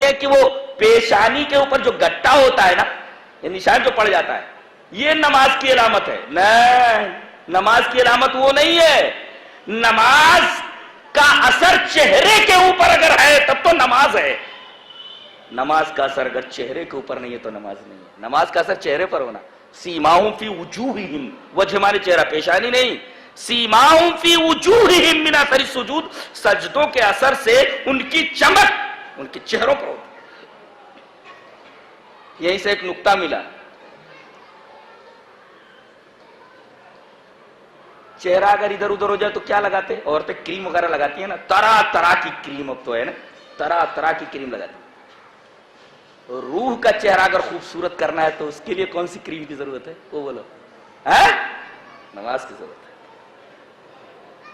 ہیں کہ وہ پیشانی کے اوپر جو گٹا ہوتا ہے نا، یہ نشان جو پڑ جاتا ہے، یہ نماز کی علامت ہے. نہیں، نماز کی علامت وہ نہیں ہے. نماز کا اثر چہرے کے اوپر اگر ہے تب تو نماز ہے. نماز کا اثر اگر چہرے کے اوپر نہیں ہے تو نماز نہیں ہے. نماز کا اثر چہرے پر ہونا. سیماہم فی وجوہہم، وجہ ہمارے چہرہ، پیشانی نہیں. سیماہم فی وجوہہم من اثر السجود، سجدوں کے اثر سے ان کی چمک ان کے چہروں پر ہوتی. یہیں سے ایک نقطہ ملا. چہرہ اگر ادھر ادھر ہو جائے تو کیا لگاتے ہیں؟ عورتیں کریم وغیرہ لگاتی ہیں نا، طرح طرح کی کریم. اب تو ہے نا، طرح طرح کی کریم لگاتی ہیں. روح کا چہرہ اگر خوبصورت کرنا ہے تو اس کے لیے کون سی کریم کی ضرورت ہے؟ وہ بولو. نماز کی ضرورت ہے.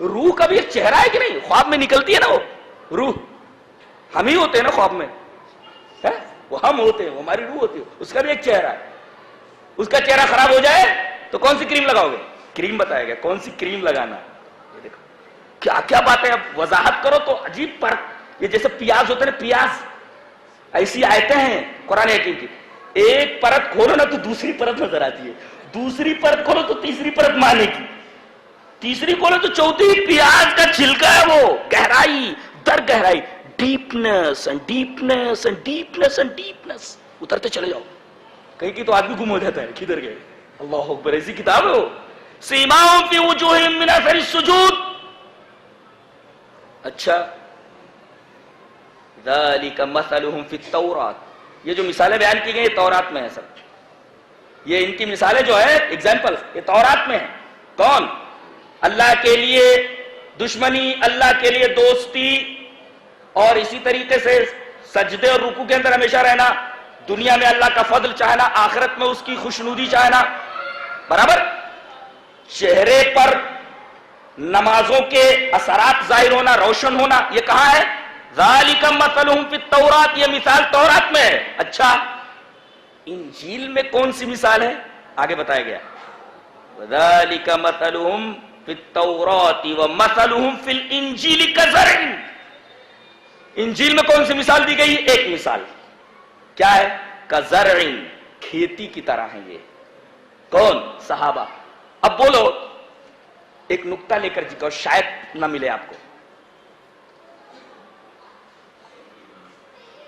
روح کا بھی ایک چہرہ ہے کہ نہیں؟ خواب میں نکلتی ہے نا وہ روح. ہم ہی ہوتے ہیں نا خواب میں، وہ ہم ہوتے ہیں، وہ ہماری روح ہوتی ہے. اس کا بھی ایک چہرہ ہے. اس کا چہرہ خراب ہو جائے تو کون سی کریم لگاؤ گے؟ کریم بتایا گیا کون سی کریم لگانا. یہ دیکھو کیا کیا باتیں. اب وضاحت کرو تو عجیب پر. یہ جیسے پیاز ہوتے ہیں نا، پیاز، ایسی آیتیں ہیں قرآن حکیم کی. ایک پرت کھولو نا تو دوسری پرت نظر آتی ہے، دوسری پرت کھولو تو تیسری پرت معنی کی، تیسری کھولو تو چوتھی. پیاز کا چھلکا ہے وہ، گہرائی در گہرائی، ڈیپنس اینڈ ڈیپنس اینڈ ڈیپنس اینڈ ڈیپنس. اترتے چلے جاؤ. کہیں کی تو آدمی گم ہو جاتا ہے، کدھر گئے. اللہ اکبر. ایسی کتاب ہے وہ. سیماہم فی وجوہہم من اثر السجود. اچھا، ذالک مثلہم فی التوراۃ. یہ جو مثالیں بیان کی گئی تورات میں ہے سب. یہ ان کی مثالیں جو ہے ایگزامپل، یہ تورات میں ہے. کون؟ اللہ کے لیے دشمنی، اللہ کے لیے دوستی، اور اسی طریقے سے سجدے اور رکوع کے اندر ہمیشہ رہنا، دنیا میں اللہ کا فضل چاہنا، آخرت میں اس کی خوشنودی چاہنا. برابر. چہرے پر نمازوں کے اثرات ظاہر ہونا، روشن ہونا. یہ کہاں ہے؟ ذالک مثلہم فی التوراۃ. یہ مثال تورات میں ہے. اچھا، انجیل میں کون سی مثال ہے؟ آگے بتایا گیا ذالک مثلہم فی التوراۃ ومثلہم فی الانجیل کزرع. انجیل میں کون سی مثال دی گئی؟ ایک مثال. کیا ہے؟ کزرع، کھیتی کی طرح ہیں یہ. کون؟ صحابہ. اب بولو، ایک نقطہ لے کر جاؤ، شاید نہ ملے آپ کو.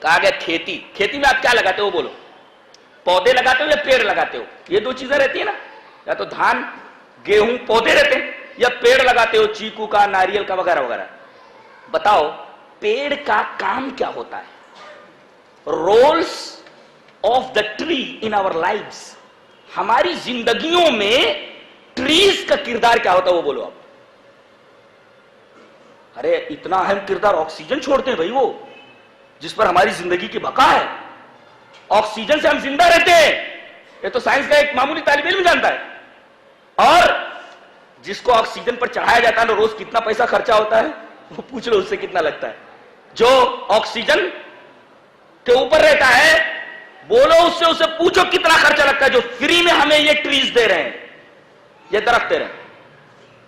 کہا گیا کھیتی. کھیتی میں آپ کیا لگاتے ہو؟ بولو. پودے لگاتے ہو یا پیڑ لگاتے ہو؟ یہ دو چیزیں رہتی ہیں نا، یا تو دھان گیہوں پودے رہتے ہیں، یا پیڑ لگاتے ہو چیکو کا، ناریل کا وغیرہ وغیرہ. بتاؤ پیڑ کا کام کیا ہوتا ہے؟ Rules of the tree in our lives. ہماری زندگیوں میں ٹریز کا کردار کیا ہوتا ہے وہ بولو آپ. ارے اتنا اہم کردار. آکسیجن چھوڑتے ہیں بھائی وہ، جس پر ہماری زندگی کی بقا ہے. آکسیجن سے ہم زندہ رہتے ہیں. یہ تو سائنس کا ایک معمولی طالب علم جانتا ہے. اور جس کو آکسیجن پر چڑھایا جاتا ہے نا، روز کتنا پیسہ خرچہ ہوتا ہے وہ پوچھ لو اس سے کتنا لگتا ہے. جو آکسیجن کے اوپر رہتا ہے، بولو اس سے، اسے پوچھو کتنا خرچہ لگتا ہے، جو فری میں ہمیں یہ ٹریز دے رہے ہیں، یہ درخت دے رہے ہیں.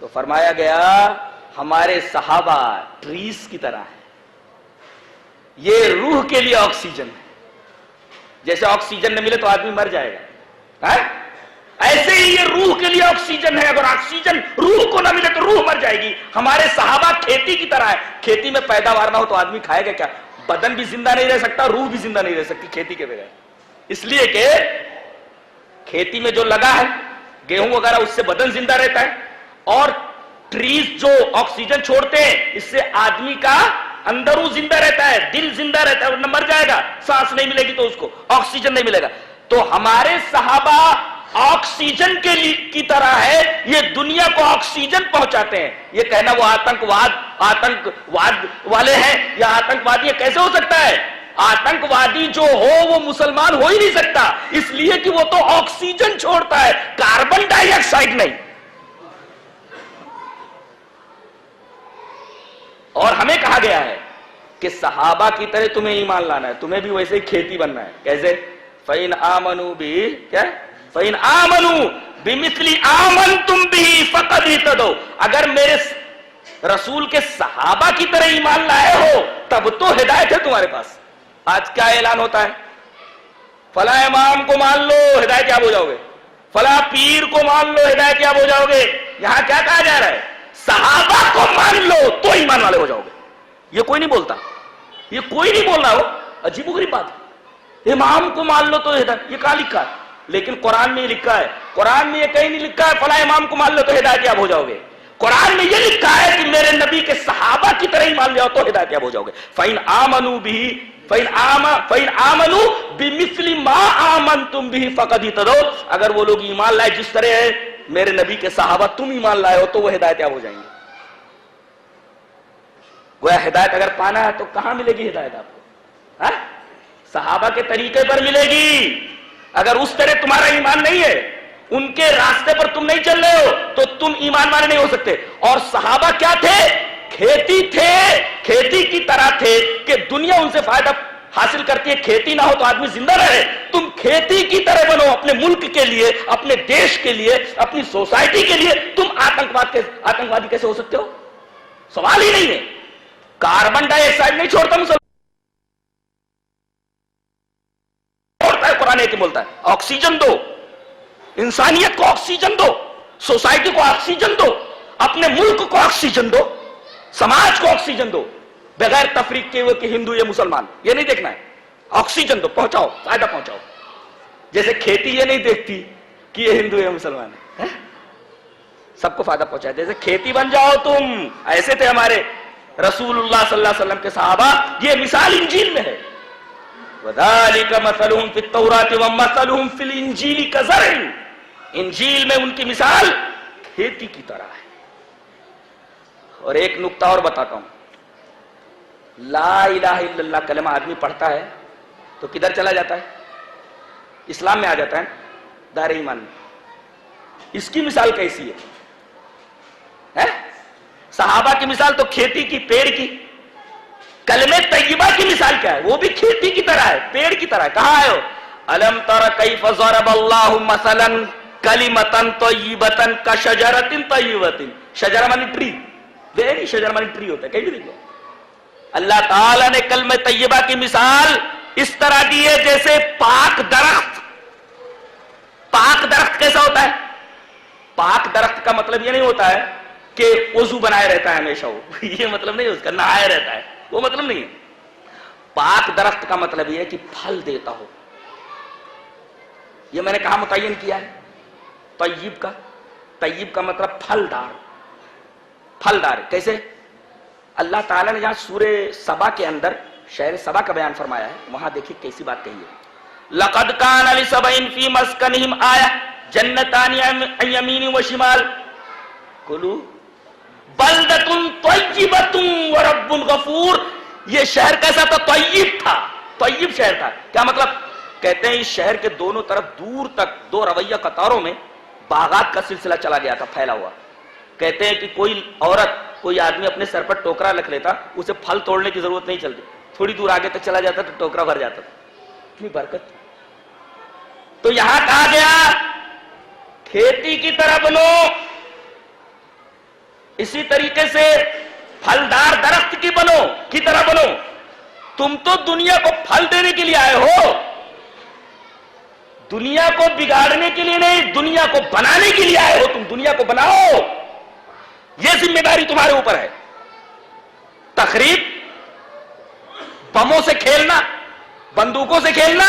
تو فرمایا گیا ہمارے صحابہ ٹریز کی طرح ہے. یہ روح کے لیے آکسیجن ہے. جیسے آکسیجن نہ ملے تو آدمی مر جائے گا، ایسے ہی یہ روح کے لیے آکسیجن ہے. اگر آکسیجن روح کو نہ ملے تو روح مر جائے گی. ہمارے صحابہ کھیتی کی طرح ہے. کھیتی میں پیداوار نہ ہو تو آدمی کھائے گا کیا؟ بدن بھی زندہ نہیں رہ سکتا، روح بھی زندہ نہیں رہ سکتی کھیتی کے بغیر. اس لیے کہ کھیتی میں جو لگا ہے گیہوں وغیرہ، اس سے بدن زندہ رہتا ہے. اور ٹریز جو آکسیجن چھوڑتے ہیں، اس سے آدمی کا اندروں زندہ رہتا ہے، دل زندہ رہتا ہے، ورنہ مر جائے گا. سانس نہیں ملے گی تو اس کو آکسیجن نہیں ملے گا. تو ہمارے صحابہ آکسیجن کی طرح ہے. یہ دنیا کو آکسیجن پہنچاتے ہیں. یہ کہنا وہ آتنکواد والے ہیں یا آتنکوادی کیسے ہو سکتا ہے؟ آتنکوادی جو ہو وہ مسلمان ہو ہی نہیں سکتا، اس لیے کہ وہ تو آکسیجن چھوڑتا ہے، کاربن ڈائی آکسائڈ نہیں. اور ہمیں کہا گیا ہے کہ صحابہ کی طرح تمہیں ایمان لانا ہے، تمہیں بھی ویسے ہی کھیتی بننا ہے. کیسے؟ فَإِنْ آمَنُوا بِهِ، کیا؟ فَإِنْ آمَنُوا بِمِثْلِ آمَنْتُمْ بِهِ فَقَدْ اهْتَدَوْا. اگر میرے رسول کے صحابہ کی طرح ایمان لائے ہو تب تو ہدایت ہے تمہارے پاس. آج کیا اعلان ہوتا ہے؟ فلاں امام کو مان لو ہدایت یاب ہو جاؤ گے، فلاں پیر کو مان لو ہدایت یاب ہو جاؤ گے۔ یہاں کیا کہا جا رہا ہے؟ صحابہ کو مان لو تو ایمان والے ہو جاؤ گے۔ یہ کوئی نہیں بولتا، یہ کوئی نہیں بول رہا ہو، عجیب و غریب بات ہے۔ امام کو مان لو تو ہدایت، یہ کہاں لکھا ہے؟ لیکن قرآن میں یہ لکھا ہے، قرآن میں یہ کہیں نہیں لکھا ہے فلاں امام کو مان لو تو ہدایت یاب ہو جاؤ گے۔ قرآن میں یہ لکھا ہے کہ میرے نبی کے صحابہ کی طرح ہی مان جاؤ تو ہدایت یاب ہو جاؤ گے۔ فَإِنْ آمَنُوا بِهِ فَإِنْ آمَنُوا بِمِثْلِ مَا آمَنْتُمْ بِهِ فَقَدْ اهْتَدَوْا، اگر وہ لوگ ایمان لائے جس طرح ہے میرے نبی کے صحابہ تم ایمان لائے ہو تو وہ ہدایت یاب ہو جائیں گے۔ گویا ہدایت اگر پانا ہے تو کہاں ملے گی ہدایت آپ کو؟ صحابہ کے طریقے پر ملے گی۔ اگر اس طرح تمہارا ایمان نہیں ہے، ان کے راستے پر تم نہیں چل رہے ہو تو تم ایمان والے نہیں ہو سکتے۔ اور صحابہ کیا تھے؟ کھیتی تھے، کھیتی کی طرح تھے کہ دنیا ان سے فائدہ حاصل کرتی ہے، کھیتی نہ ہو تو آدمی زندہ رہے۔ تم کھیتی کی طرح بنو اپنے ملک کے لیے، اپنے دیش کے لیے، اپنی سوسائٹی کے لیے۔ تم آتنکوادی کیسے ہو سکتے ہو؟ سوال ہی نہیں ہے۔ کاربن ڈائی آکسائڈ نہیں چھوڑتا مسلمان، چھوڑتا ہے، قرآن ایک ہی بولتا ہے آکسیجن دو، انسانیت کو آکسیجن دو، سوسائٹی کو آکسیجن دو، اپنے ملک کو آکسیجن دو، سماج کو آکسیجن دو، بغیر تفریق کے ہوئے کہ ہندو یا مسلمان، یہ نہیں دیکھنا ہے۔ آکسیجن دو، پہنچاؤ، فائدہ پہنچاؤ۔ جیسے کھیتی یہ نہیں دیکھتی کہ یہ ہندو یا مسلمان ہے، سب کو فائدہ پہنچائے۔ جیسے کھیتی بن جاؤ تم، ایسے تھے ہمارے رسول اللہ صلی اللہ علیہ وسلم کے صحابہ۔ یہ مثال انجیل میں ہے، وَذَلِكَ مَثَلُهُمْ فِي التَّوْرَاةِ وَمَثَلُهُمْ فِي الْإِنْجِيلِ كَزَرْعٍ، انجیل میں ان کی مثال کھیتی کی طرح ہے۔ اور ایک نکتہ اور بتاتا ہوں، لا الہ الا اللہ کلمہ آدمی پڑھتا ہے تو کدھر چلا جاتا ہے؟ اسلام میں آ جاتا ہے، دائرہ ایمان میں۔ اس کی مثال کیسی ہے؟ صحابہ کی مثال تو کھیتی کی، پیڑ کی۔ کلمہ طیبہ کی مثال کیا ہے؟ وہ بھی کھیتی کی طرح ہے، پیڑ کی طرح ہے۔ کہاں ہے وہ؟ الم تر کیف ضرب اللہ مثلا کلمۃ طیبۃ کشجرۃ طیبۃ، شجرہ مانی ٹری، ویری شجرہ مانی ٹری ہوتا ہے، کہیں بھی دیکھو۔ اللہ تعالیٰ نے کلمہ طیبہ کی مثال اس طرح دی ہے جیسے پاک درخت۔ پاک درخت کیسا ہوتا ہے؟ پاک درخت کا مطلب یہ نہیں ہوتا ہے کہ وضو بنائے رہتا ہے ہمیشہ، وہ یہ مطلب نہیں ہے اس کا، نہائے رہتا ہے، وہ مطلب نہیں ہے۔ پاک درخت کا مطلب یہ ہے کہ پھل دیتا ہو۔ یہ میں نے کہاں متعین کیا ہے؟ طیب کا، طیب کا مطلب پھلدار، پھلدار۔ کیسے؟ اللہ تعالیٰ نے جہاں سورہ سبا کے اندر شہر سبا کا بیان فرمایا ہے، وہاں دیکھیے کیسی بات کہی ہے۔ لَقَدْ كَانَ لِسَبَإٍ فِي مَسْكَنِهِمْ آيَةٌ جَنَّتَانِ عَنْ يَمِينٍ وَشِمَالٍ كُلُوا بَلْدَةٌ طَيِّبَةٌ وَرَبٌّ غَفُورٌ۔ یہ شہر کیسا تھا؟ طیب تھا، طیب شہر تھا۔ کیا مطلب؟ کہتے ہیں اس شہر کے دونوں طرف دور تک دو رویہ قطاروں میں باغات کا سلسلہ چلا گیا تھا، پھیلا ہوا۔ کہتے ہیں کہ کوئی عورت، کوئی آدمی اپنے سر پر ٹوکرا رکھ لیتا، اسے پھل توڑنے کی ضرورت نہیں چلتی، تھوڑی دور آگے تک چلا جاتا تو ٹوکرا بھر جاتا تھا۔ اتنی برکت۔ تو یہاں کہا گیا کھیتی کی طرح بنو، اسی طریقے سے پھلدار درخت کی طرح بنو۔ تم تو دنیا کو پھل دینے کے لیے آئے ہو، دنیا کو بگاڑنے کے لیے نہیں، دنیا کو بنانے کے لیے آئے ہو۔ تم دنیا کو بناؤ، یہ ذمہ داری تمہارے اوپر ہے۔ تخریب، بموں سے کھیلنا، بندوقوں سے کھیلنا،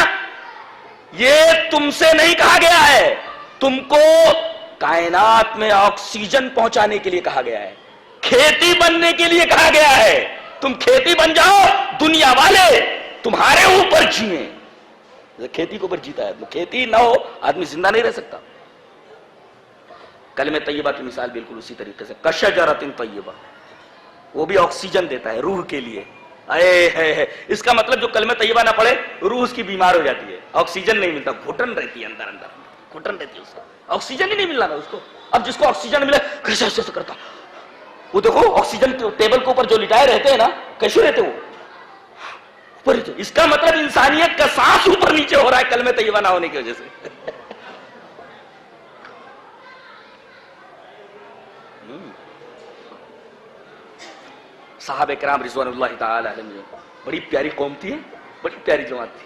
یہ تم سے نہیں کہا گیا ہے، تم کو کائنات میں آکسیجن پہنچانے کے لیے کہا گیا ہے، کھیتی بننے کے لیے کہا گیا ہے۔ تم کھیتی بن جاؤ، دنیا والے تمہارے اوپر جیئیں۔ کھیتی کے اوپر جیتا ہے، کھیتی نہ ہو آدمی زندہ نہیں رہ سکتا۔ کلمہ طیبہ کی مثال بالکل اسی طریقے سے، کشجرۃ طیبہ، وہ بھی آکسیجن دیتا ہے روح کے لیے۔ اس کا مطلب جو کلمہ طیبہ نہ پڑھے روح اس کی بیمار ہو جاتی ہے، آکسیجن نہیں ملتا، گھٹن رہتی ہے اندر اندر، گھٹن رہتی ہے اس کو، آکسیجن ہی نہیں مل رہا اس کو۔ اب جس کو آکسیجن ملے کیسے ایسے کرتا، وہ دیکھو آکسیجن ٹیبل کے اوپر جو لٹائے رہتے ہیں نا، کیسے رہتے وہ اوپر۔ اس کا مطلب انسانیت کا سانس اوپر نیچے ہو رہا ہے کلمہ طیبہ نہ ہونے کی وجہ سے۔ صحابہ کرام رضوان اللہ تعالی علیہم بڑی پیاری قوم تھی، بڑی پیاری جماعت تھی.